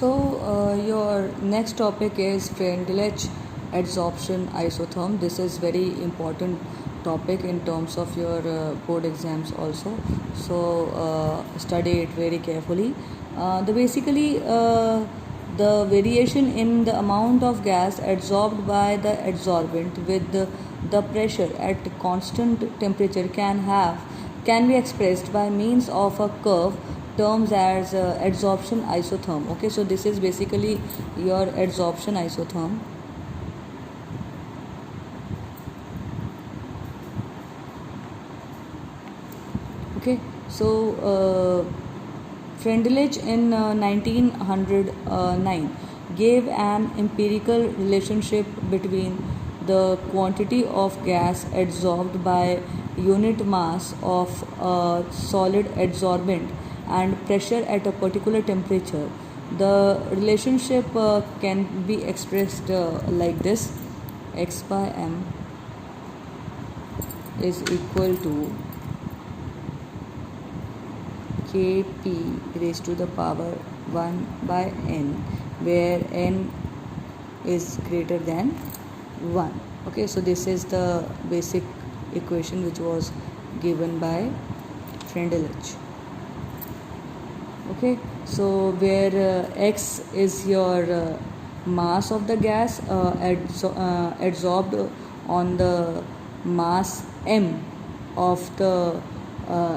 Your next topic is Freundlich adsorption isotherm. This is very important topic in terms of your board exams also. Study it very carefully. The variation in the amount of gas adsorbed by the adsorbent with the pressure at constant temperature can be expressed by means of a curve terms as adsorption isotherm. Okay, so this is basically your adsorption isotherm. Okay, so Freundlich in 1909 gave an empirical relationship between the quantity of gas adsorbed by unit mass of a solid adsorbent and pressure at a particular temperature. The relationship can be expressed like this: x by m is equal to Kp raised to the power 1 by n, where n is greater than 1. Okay, so this is the basic equation which was given by Freundlich. Okay, so where x is your mass of the gas adsorbed on the mass m of the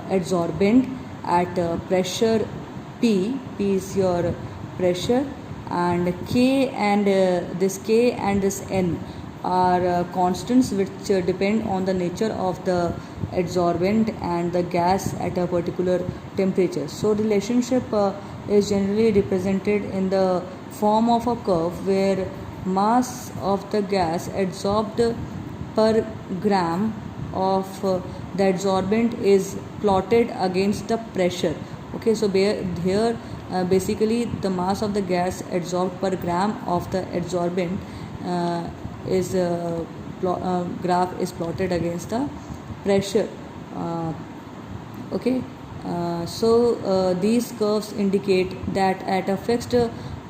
adsorbent at pressure P is your pressure, and K and this N are constants which depend on the nature of the adsorbent and the gas at a particular temperature. So relationship is generally represented in the form of a curve where mass of the gas adsorbed per gram of the adsorbent is plotted against the pressure. Okay, so here basically the mass of the gas adsorbed per gram of the adsorbent graph is plotted against the pressure. These curves indicate that at a fixed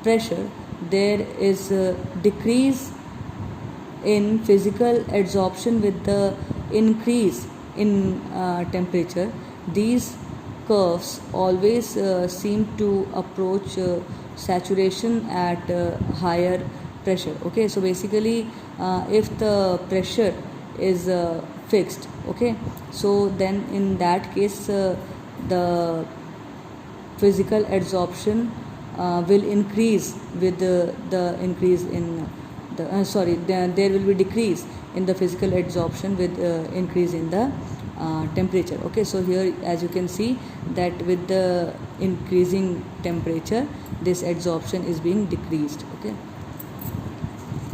pressure there is a decrease in physical adsorption with the increase in temperature. These curves always seem to approach saturation at higher pressure. Okay, so basically if the pressure is fixed, okay, so then in that case the physical adsorption will increase with the increase in there will be decrease in the physical adsorption with increase in the temperature. Okay, so here as you can see that with the increasing temperature this adsorption is being decreased. Okay,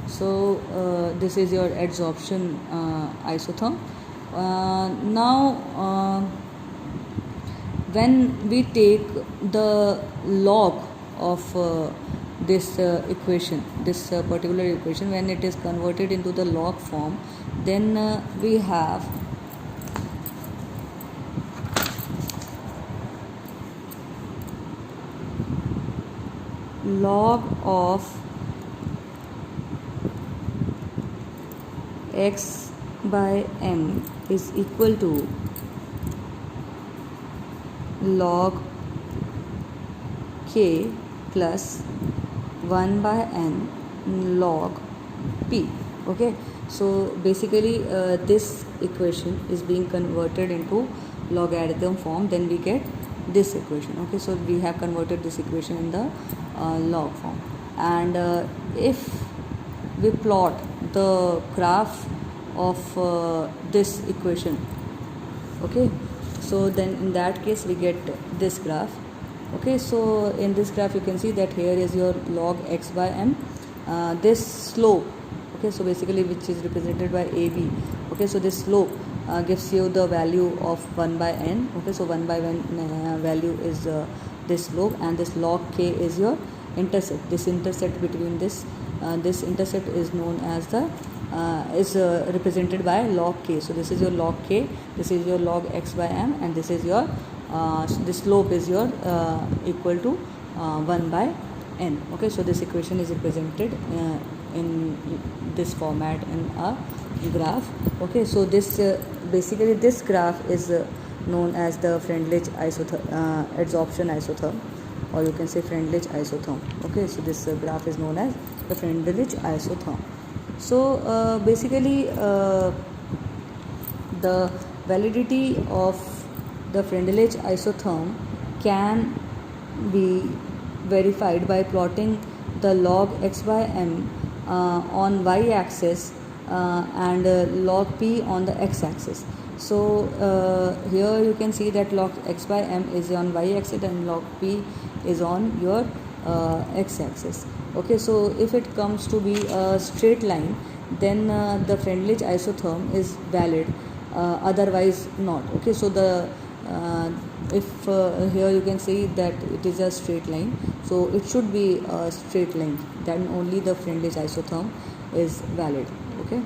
so this is your adsorption isotherm. Now when we take the log of this equation, this particular equation, when it is converted into the log form, then we have log of x by m is equal to log k plus 1 by n log p. Okay, so basically this equation is being converted into logarithm form, then we get this equation. Okay, so we have converted this equation in the log form, and if we plot the graph of this equation, okay, so then in that case we get this graph. Okay, so in this graph you can see that here is your log x by m, this slope, okay, so basically which is represented by AB. Okay, so this slope gives you the value of 1 by n. Okay, so 1 by n value is this slope, and this log k is your intercept. This intercept between this intercept is known as the represented by log k. So this is your log k, this is your log x by m, and this is your this slope is your equal to 1 by n. Okay, so this equation is represented in this format in a graph. Okay, so this basically this graph is known as the Freundlich adsorption isotherm, or you can say Freundlich isotherm. Okay, so this graph is known as the Freundlich isotherm. So basically the validity of the Freundlich isotherm can be verified by plotting the log x by m on y axis and log p on the x axis. So here you can see that log x by m is on y axis and log p is on your x axis. Okay, so if it comes to be a straight line, then the Freundlich isotherm is valid, otherwise not. Okay, so the if here you can see that it is a straight line, so it should be a straight line, then only the Freundlich isotherm is valid. Okay.